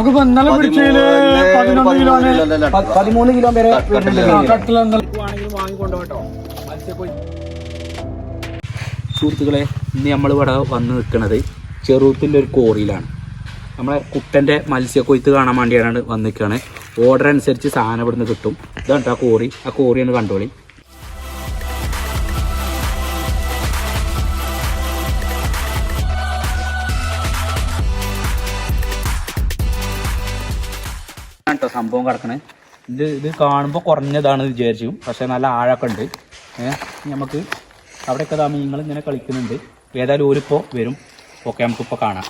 നമുക്ക് ഇന്നലെ പിടിച്ചതില് 11 കിലോന് 13 കിലോ വരെ വാങ്ങിക്കൊണ്ടോട്ടോ. സുഹൃത്തുക്കളെ, ഇന്ന് നമ്മൾ ഇവിടെ വന്ന് നിൽക്കുന്നത് ചെറുത്തിൻ്റെ ഒരു കോറിയിലാണ്. നമ്മളെ കുട്ടൻ്റെ മത്സ്യക്കൊയ്ത്ത് കാണാൻ വേണ്ടിയാണ് വന്ന് നിൽക്കുകയാണ്. ഓർഡർ അനുസരിച്ച് സാധനം ഇവിടുന്ന് കിട്ടും. ഇതാണ് ആ കോറി. ആ കോറിയാണ് കണ്ടോളി. കേട്ടോ സംഭവം കിടക്കണേ. ഇത് കാണുമ്പോൾ കുറഞ്ഞതാണ് വിചാരിച്ചു, പക്ഷേ നല്ല ആഴമൊക്കെ ഉണ്ട്. നമുക്ക് അവിടെയൊക്കെ മീനുകൾ ഇങ്ങനെ കളിക്കുന്നുണ്ട്. ഏതായാലും ഓരിപ്പോൾ വരും. ഓക്കെ, നമുക്കിപ്പോൾ കാണാം.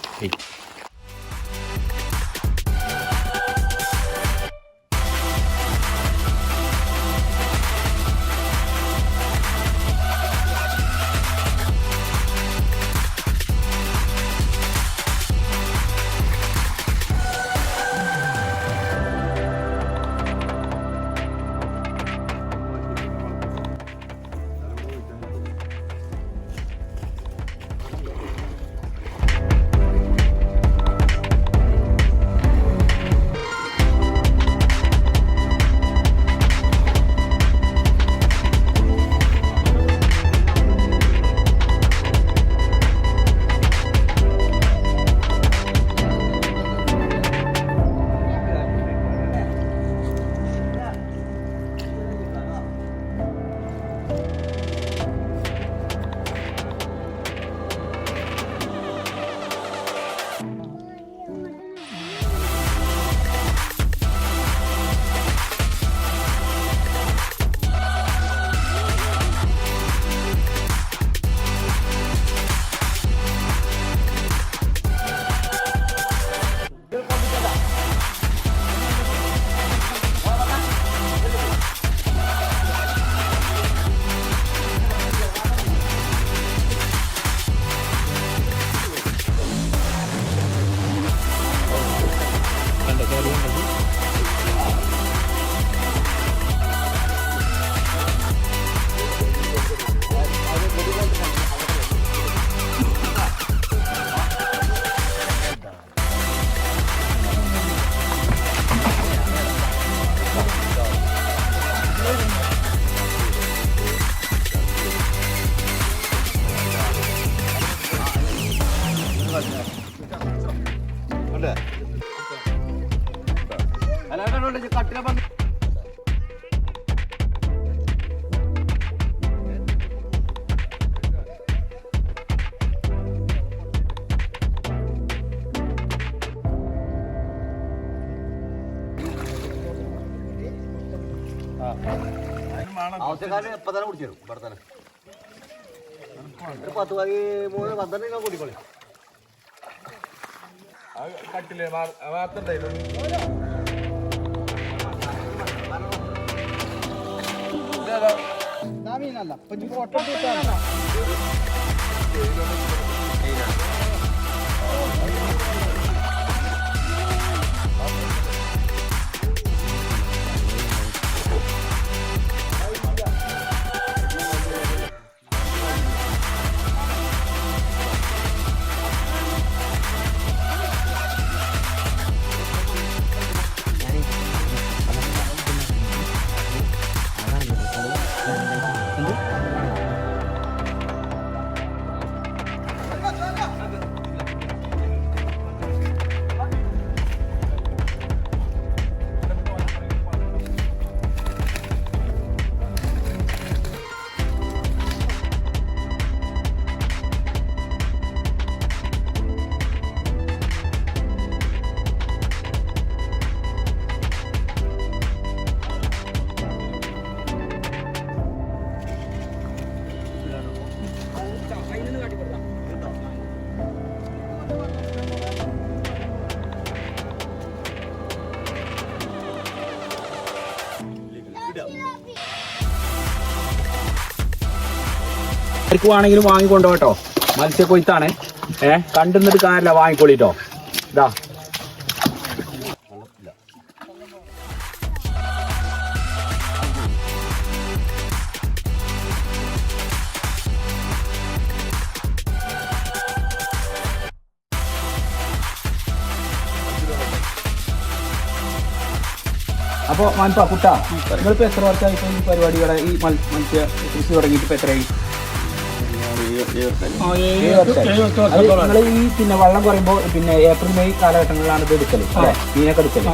ആവശ്യക്കാരന് എപ്പോൾ തന്നെ കുടിച്ചു തരും. ഇവിടെ തന്നെ ഒരു 10 13 12 കൂട്ടിക്കോളി. കട്ടില്ലേ മീനല്ല ഫോട്ടോ ആർക്കുവാണെങ്കിലും വാങ്ങിക്കൊണ്ടോട്ടോ. മത്സ്യക്കൊയ്ത്താണ്. കണ്ടുന്നിട്ട് കാര്യമില്ല, വാങ്ങിക്കോളിട്ടോ. ഇതാ അപ്പോൾ മാൻപാ കുട്ടാ നിങ്ങളിപ്പോൾ എത്ര വർഷമായി ഇപ്പോൾ ഈ പരിപാടികളെ ഈ മത്സ്യ കൃഷി തുടങ്ങിയിട്ട് ഇപ്പോൾ എത്രയായി? നിങ്ങൾ ഈ പിന്നെ വെള്ളം കുറയുമ്പോൾ പിന്നെ ഏപ്രിൽ മെയ് കാലഘട്ടങ്ങളിലാണ് ഇത് എടുക്കല് അല്ലേ? മീനൊക്കെ എടുക്കല്.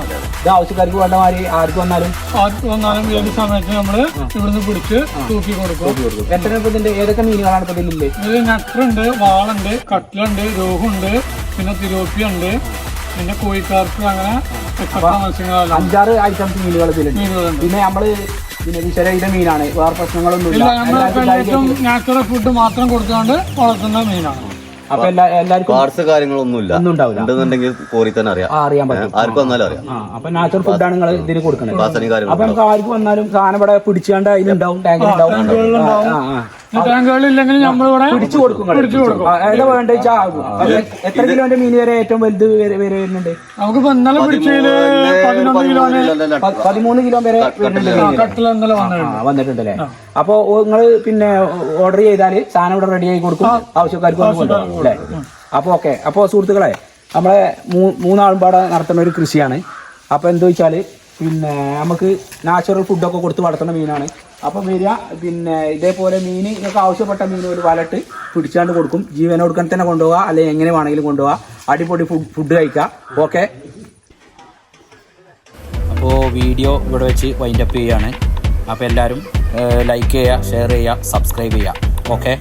ഇത് ആവശ്യക്കാർക്ക് വേണ്ട മാതിരി ആർക്ക് വന്നാലും ഏത് സമയത്ത് നമ്മള് ഇവിടുന്ന് പിടിച്ച് തൂക്കി കൊടുക്കും. എത്ര ഇതിന്റെ ഏതൊക്കെ മീനുകളാണ് ഇപ്പൊ ഇതിലുള്ളത്? ഇത് നട്ടറുണ്ട്, വാളുണ്ട്, കട്ടിലുണ്ട്, രോഹുണ്ട്, പിന്നെ തിലോപ്പിയുണ്ട്, പിന്നെ കോഴിക്കാർക്ക്, അങ്ങനെ മത്സ്യങ്ങളെല്ലാം 5-6 ഐറ്റംസ് മീനുകൾ ഇതിലുണ്ട്. പിന്നെ നമ്മള് പിന്നെ വിശരഹിത മീനാണ്, വേറെ പ്രശ്നങ്ങളൊന്നുമില്ല. നാച്ചുറൽ ഫുഡ് മാത്രം കൊടുത്തുകൊണ്ട് വളർത്തുന്ന മീനാണ്. അപ്പൊ എല്ലാവർക്കും പാർട്സ് കാര്യങ്ങളൊന്നുമില്ല, ഒന്നും ഉണ്ടാവില്ല. ഉണ്ടെന്നുണ്ടെങ്കിൽ കോറി തന്നെ അറിയാൻ പറ്റും, ആർക്ക് വന്നാലും അറിയാം. അപ്പൊ നാച്ചുറൽ ഫുഡാണ് നിങ്ങൾ ഇതിന് കൊടുക്കുന്നത്. വാസനയും അപ്പൊ കാര്യങ്ങളും നമുക്ക് ആർക്ക് വന്നാലും സാധനം ഇവിടെ പിടിച്ചാണ്ട് അതിലുണ്ടാവും, ടാങ്കിലുണ്ടാവും. ടാങ്കുകളില്ലെങ്കിൽ നമ്മളിവിടെ പിടിച്ചു കൊടുക്കും. ഏതാ വേണ്ട ആകും. എത്ര കിലോന്റെ മീൻ വരെ ഏറ്റവും വലുത് വരെ വരുന്നുണ്ട്? നമുക്കിപ്പോ ഇന്നലെ പിടിച്ചതില് 11 കിലോന് 13 കിലോ വരെ വരുന്നുണ്ട്. കട്ടിൽ ഇന്നലെ വന്നിട്ടുണ്ടല്ലേ? അപ്പൊ നിങ്ങൾ പിന്നെ ഓർഡർ ചെയ്താല് സാധനം ഇവിടെ റെഡി ആയി കൊടുക്കും, ആവശ്യക്കാർക്ക് കൊണ്ടുപോകും അല്ലേ? അപ്പൊ ഓക്കെ. അപ്പോൾ സുഹൃത്തുക്കളെ, നമ്മളെ 3 ആളും പാടെ നടത്തുന്ന ഒരു കൃഷിയാണ്. അപ്പൊ എന്താ വെച്ചാല് പിന്നെ നമുക്ക് നാച്ചുറൽ ഫുഡൊക്കെ കൊടുത്ത് വളർത്തുന്ന മീനാണ്. അപ്പം വരിക, പിന്നെ ഇതേപോലെ മീൻ നിങ്ങൾക്ക് ആവശ്യപ്പെട്ട മീൻ ഒരു വലട്ട് പിടിച്ചാണ്ട് കൊടുക്കും. ജീവനോടുക്കാൻ തന്നെ കൊണ്ടുപോകുക, അല്ലെങ്കിൽ എങ്ങനെ വേണമെങ്കിലും കൊണ്ടുപോകുക. അടിപൊളി ഫുഡ് കഴിക്കുക. ഓക്കെ. അപ്പോൾ വീഡിയോ ഇവിടെ വെച്ച് വൈൻഡപ്പ് ചെയ്യുകയാണ്. അപ്പോൾ എല്ലാവരും ലൈക്ക് ചെയ്യുക, ഷെയർ ചെയ്യുക, സബ്സ്ക്രൈബ് ചെയ്യുക. ഓക്കെ.